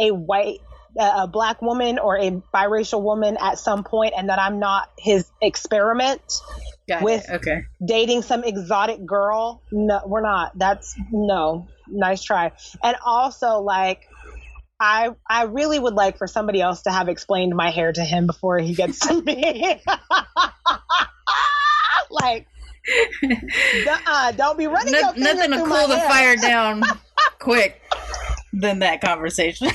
a black woman or a biracial woman at some point, and that I'm not his experiment with dating some exotic girl. No, we're not. No. Nice try. And also, like, I really would like for somebody else to have explained my hair to him before he gets to me. Like, don't be running your fingers nothing to through cool my the hair. fire down quick than that conversation.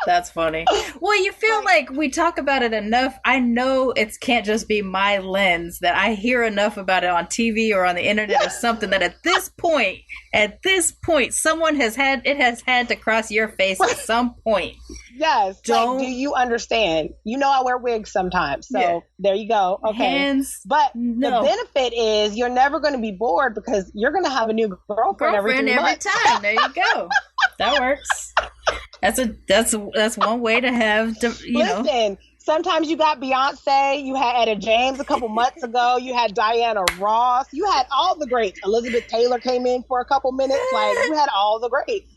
That's funny. Well, you feel like we talk about it enough. I know it can't just be my lens, that I hear enough about it on TV or on the internet or something, that at this point, someone has had to cross your face at some point. Yes. Like, do you understand? You know, I wear wigs sometimes. So there you go. Okay. The benefit is you're never going to be bored, because you're going to have a new girlfriend every time. There you go. That works. That's one way to have, Listen, sometimes you got Beyonce, you had Etta James a couple months ago, you had Diana Ross, you had all the greats. Elizabeth Taylor came in for a couple minutes. Like, you had all the greats.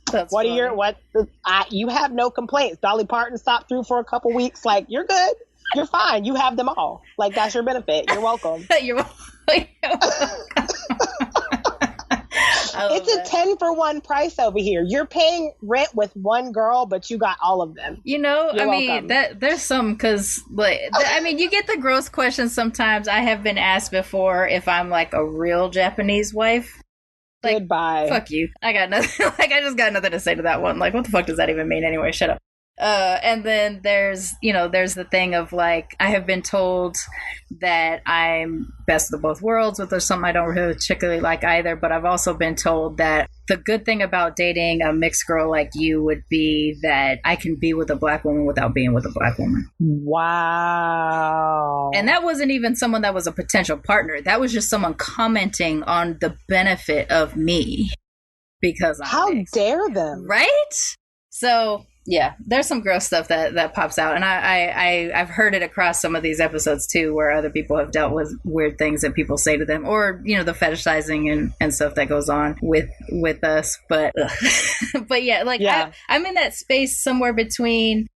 You have no complaints. Dolly Parton stopped through for a couple weeks. Like, you're good. You're fine. You have them all. Like, that's your benefit. You're welcome. You're welcome. It's a 10-for-1 price over here. You're paying rent with one girl, but you got all of them. You know, I mean, there's some, because, like, I mean, you get the gross questions sometimes. I have been asked before if I'm like a real Japanese wife. Like, goodbye. Fuck you. I got nothing. Like, I just got nothing to say to that one. Like, what the fuck does that even mean anyway? Shut up. And then there's the thing of, like, I have been told that I'm best of both worlds, but there's something I don't really particularly like either. But I've also been told that the good thing about dating a mixed girl like you would be that I can be with a black woman without being with a black woman. Wow. And that wasn't even someone that was a potential partner. That was just someone commenting on the benefit of me because I'm How mixed. dare them? Right? So Yeah, there's some gross stuff that pops out, and I've heard it across some of these episodes too, where other people have dealt with weird things that people say to them, or the fetishizing and stuff that goes on with us. But but yeah, like I'm in that space somewhere between,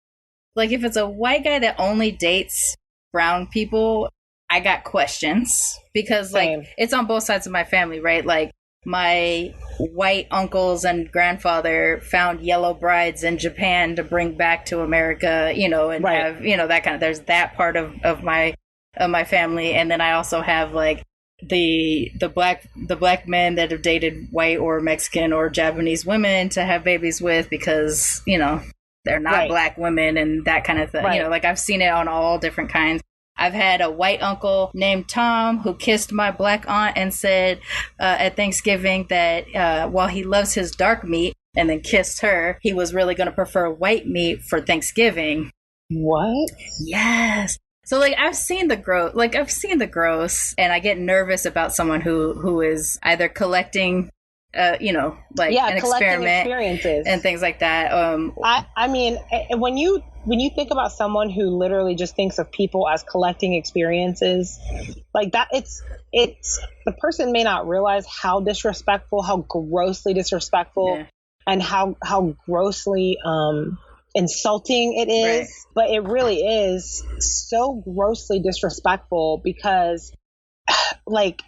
like, if it's a white guy that only dates brown people, I got questions, because like it's on both sides of my family, right? Like, my white uncles and grandfather found yellow brides in Japan to bring back to America, and have, that kind of, there's that part of my family. And then I also have like the black men that have dated white or Mexican or Japanese women to have babies with, because, they're not black women and that kind of thing. Like, I've seen it on all different kinds. I've had a white uncle named Tom who kissed my black aunt and said at Thanksgiving that while he loves his dark meat, and then kissed her, he was really going to prefer white meat for Thanksgiving. What? Yes. So like, I've seen the gross, and I get nervous about someone who is either collecting an experiment experiences and things like that. I mean, when you think about someone who literally just thinks of people as collecting experiences like that, it's the person may not realize how disrespectful, how grossly disrespectful, and how grossly insulting it is. But it really is so grossly disrespectful, because like,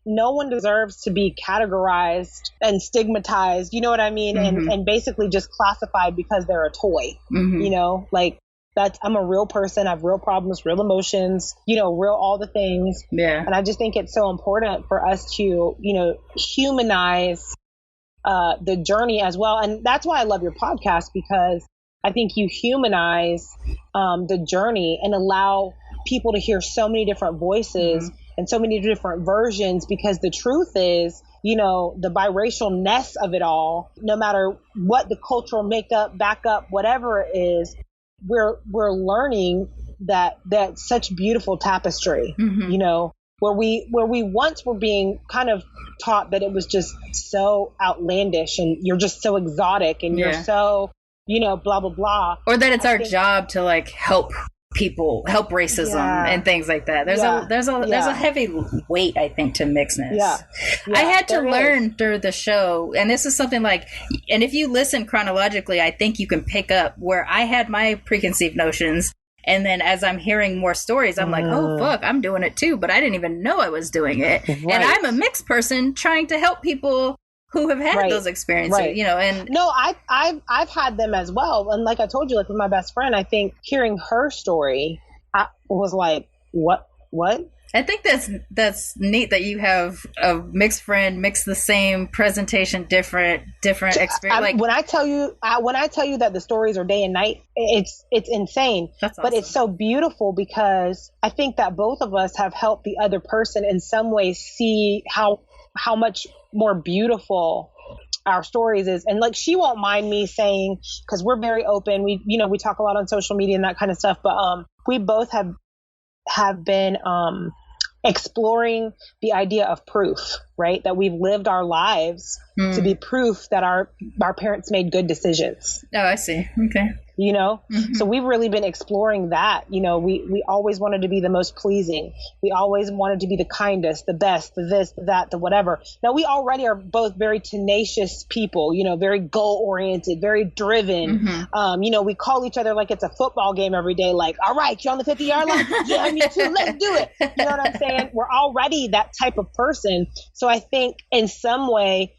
no one deserves to be categorized and stigmatized, you know what I mean? And basically just classified because they're a toy, like, I'm a real person. I have real problems, real emotions, real all the things. Yeah. And I just think it's so important for us to, humanize the journey as well. And that's why I love your podcast, because I think you humanize the journey and allow people to hear so many different voices and so many different versions, because the truth is, the biracialness of it all, no matter what the cultural makeup, backup, whatever it is, we're learning that such beautiful tapestry, where we once were being kind of taught that it was just so outlandish and you're just so exotic and you're so, blah, blah, blah. Or that it's our job to like help people, help racism and things like that. There's a heavy weight, I think, to mixedness. I had to learn through the show, and this is something like, and if you listen chronologically, I think you can pick up where I had my preconceived notions, and then as I'm hearing more stories, I'm like, oh fuck, I'm doing it too, but I didn't even know I was doing it. And I'm a mixed person trying to help people who have had those experiences, and no, I've had them as well. And like I told you, like with my best friend, I think hearing her story, I was like, what? I think that's neat that you have a mixed friend, mix the same presentation, different experience. Like, when I tell you that the stories are day and night, it's insane. That's awesome. But it's so beautiful, because I think that both of us have helped the other person in some way see how much more beautiful our stories is. And like, she won't mind me saying, because we're very open, we talk a lot on social media and that kind of stuff, but we both have been exploring the idea of proof, right? That we've lived our lives to be proof that our parents made good decisions. Oh, I see. Okay. So we've really been exploring that. We always wanted to be the most pleasing. We always wanted to be the kindest, the best, the this, the that, the whatever. Now, we already are both very tenacious people, very goal oriented, very driven. We call each other like it's a football game every day. Like, all right, you're on the 50-yard line. Yeah, me too. Let's do it. You know what I'm saying? We're already that type of person. So I think in some way,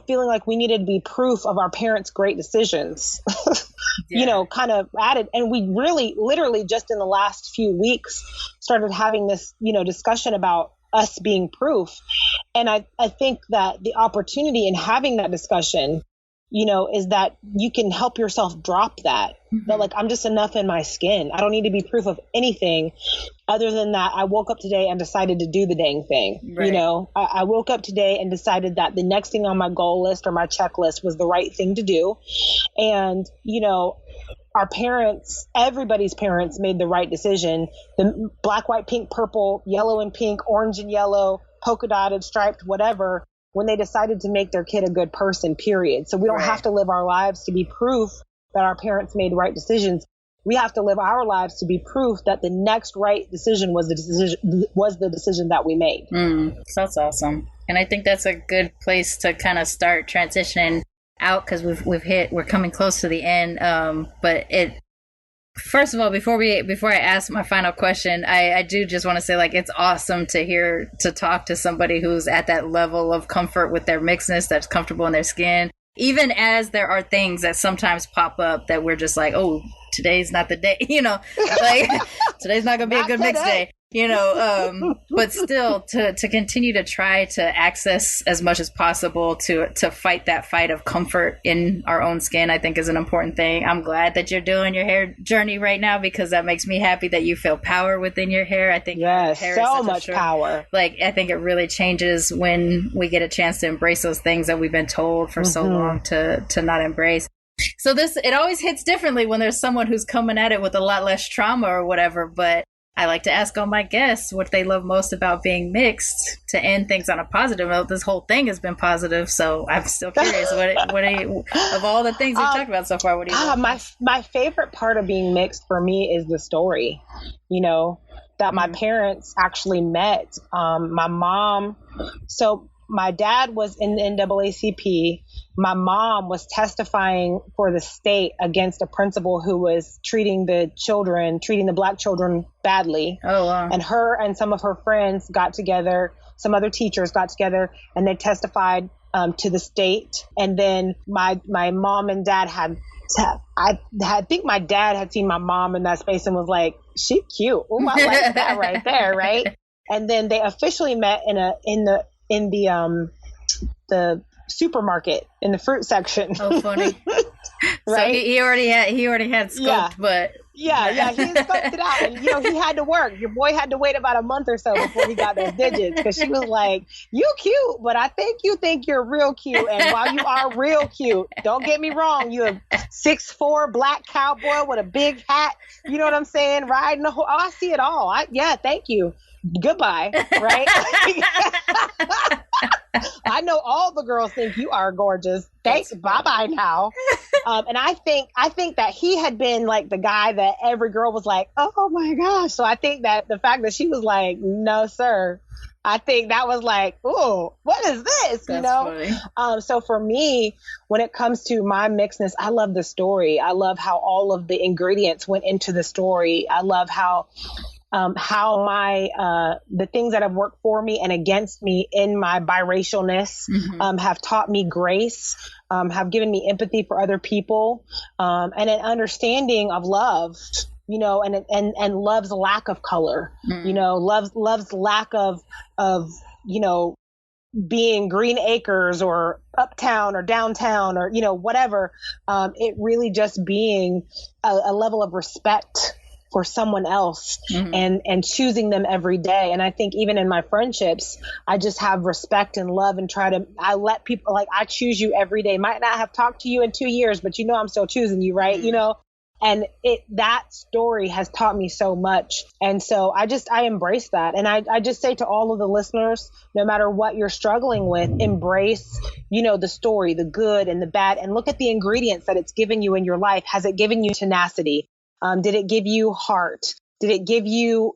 feeling like we needed to be proof of our parents' great decisions, kind of added. And we really, literally just in the last few weeks started having this, discussion about us being proof. And I think that the opportunity in having that discussion, is that you can help yourself drop that. But like, I'm just enough in my skin. I don't need to be proof of anything other than that. I woke up today and decided to do the dang thing. Right. I woke up today and decided that the next thing on my goal list or my checklist was the right thing to do. And, our parents, everybody's parents made the right decision. The black, white, pink, purple, yellow and pink, orange and yellow, polka dotted, striped, whatever, when they decided to make their kid a good person, period. So we don't have to live our lives to be proof that our parents made right decisions. We have to live our lives to be proof that the next right decision was the decision that we made. That's awesome. And I think that's a good place to kind of start transitioning out, because we're coming close to the end. But first of all, before I ask my final question, I do just want to say, like, it's awesome to talk to somebody who's at that level of comfort with their mixedness, that's comfortable in their skin, even as there are things that sometimes pop up that we're just like, oh, today's not the day, like today's not gonna be a good mix day, but still to continue to try to access as much as possible to fight that fight of comfort in our own skin, I think is an important thing. I'm glad that you're doing your hair journey right now, because that makes me happy that you feel power within your hair. I think hair so much power. Like, I think it really changes when we get a chance to embrace those things that we've been told for so long to not embrace. So it always hits differently when there's someone who's coming at it with a lot less trauma or whatever. But I like to ask all my guests what they love most about being mixed to end things on a positive note. This whole thing has been positive, so I'm still curious. Of all the things we've talked about so far, what do you love? My favorite part of being mixed for me is the story, that my parents actually met. My mom, so my dad was in the NAACP. My mom was testifying for the state against a principal who was treating the Black children badly. Oh, wow. And her and some of her friends got together, some other teachers got together, and they testified to the state. And then my mom and dad I think my dad had seen my mom in that space and was like, she cute. Oh, I like that right there, right? And then they officially met in the supermarket in the fruit section. Oh, funny. Right? So he already had scoped, but he had scoped it out, and he had to work. Your boy had to wait about a month or so before he got those digits, because she was like, "You cute, but I think you think you're real cute, and while you are real cute, don't get me wrong, you a 6'4" black cowboy with a big hat. You know what I'm saying? Riding a horse. Oh, I see it all. Thank you. Goodbye, right? I know all the girls think you are gorgeous. Thanks. Bye-bye now. And I think that he had been like the guy that every girl was like, oh my gosh. So I think that the fact that she was like, no, sir. I think that was like, ooh, what is this? That's funny. So for me, when it comes to my mixedness, I love the story. I love how all of the ingredients went into the story. I love how my the things that have worked for me and against me in my biracialness have taught me grace, have given me empathy for other people, and an understanding of love, and love's lack of color, love's lack of being Green Acres or uptown or downtown or, whatever. It really just being a level of respect for someone else and choosing them every day. And I think even in my friendships, I just have respect and love and I let people, like, I choose you every day. Might not have talked to you in 2 years, but I'm still choosing you, right? And that story has taught me so much. And so I embrace that. And I just say to all of the listeners, no matter what you're struggling with, embrace, the story, the good and the bad, and look at the ingredients that it's given you in your life. Has it given you tenacity? Did it give you heart? Did it give you,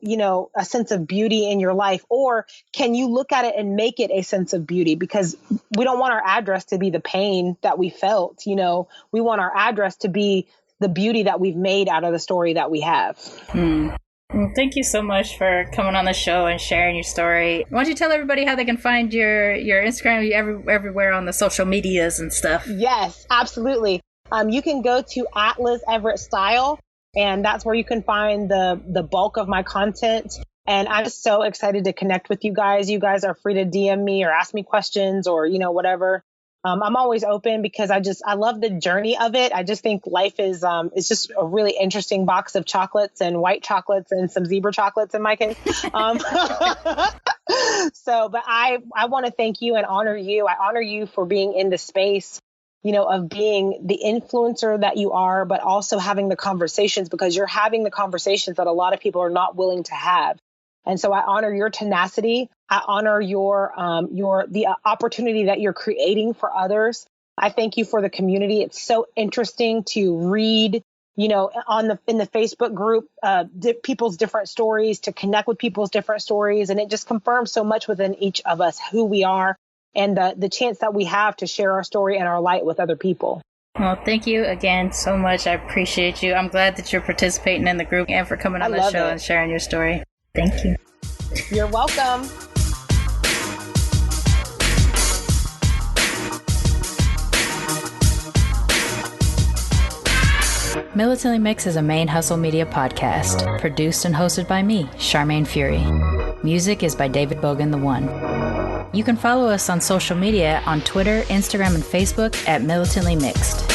a sense of beauty in your life? Or can you look at it and make it a sense of beauty? Because we don't want our address to be the pain that we felt. We want our address to be the beauty that we've made out of the story that we have. Well, thank you so much for coming on the show and sharing your story. Why don't you tell everybody how they can find your Instagram, everywhere on the social medias and stuff? Yes, absolutely. You can go to @Liz Everett Style. And that's where you can find the bulk of my content. And I'm just so excited to connect with you guys. You guys are free to DM me or ask me questions or, whatever. I'm always open because I love the journey of it. I just think life is just a really interesting box of chocolates and white chocolates and some zebra chocolates in my case. But I want to thank you and honor you. I honor you for being in the space, of being the influencer that you are, but also having the conversations, because you're having the conversations that a lot of people are not willing to have. And so I honor your tenacity. I honor the opportunity that you're creating for others. I thank you for the community. It's so interesting to read, in the Facebook group, people's different stories, to connect with people's different stories. And it just confirms so much within each of us who we are and the chance that we have to share our story and our light with other people. Well, thank you again so much. I appreciate you. I'm glad that you're participating in the group and for coming on the show and sharing your story. Thank you. You're welcome. Militantly Mixed is a Main Hustle Media podcast, produced and hosted by me, Charmaine Fury. Music is by David Bogan the One. You can follow us on social media on Twitter, Instagram, and Facebook at Militantly Mixed.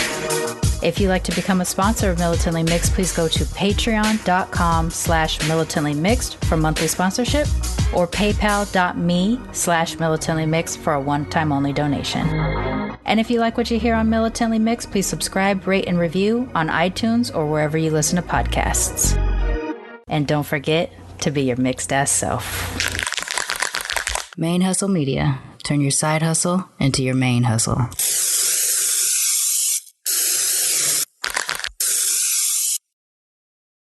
If you'd like to become a sponsor of Militantly Mixed, please go to patreon.com/militantlymixed for monthly sponsorship or paypal.me/militantlymixed for a one-time only donation. And if you like what you hear on Militantly Mixed, please subscribe, rate, and review on iTunes or wherever you listen to podcasts. And don't forget to be your mixed-ass self. Main Hustle Media. Turn your side hustle into your main hustle.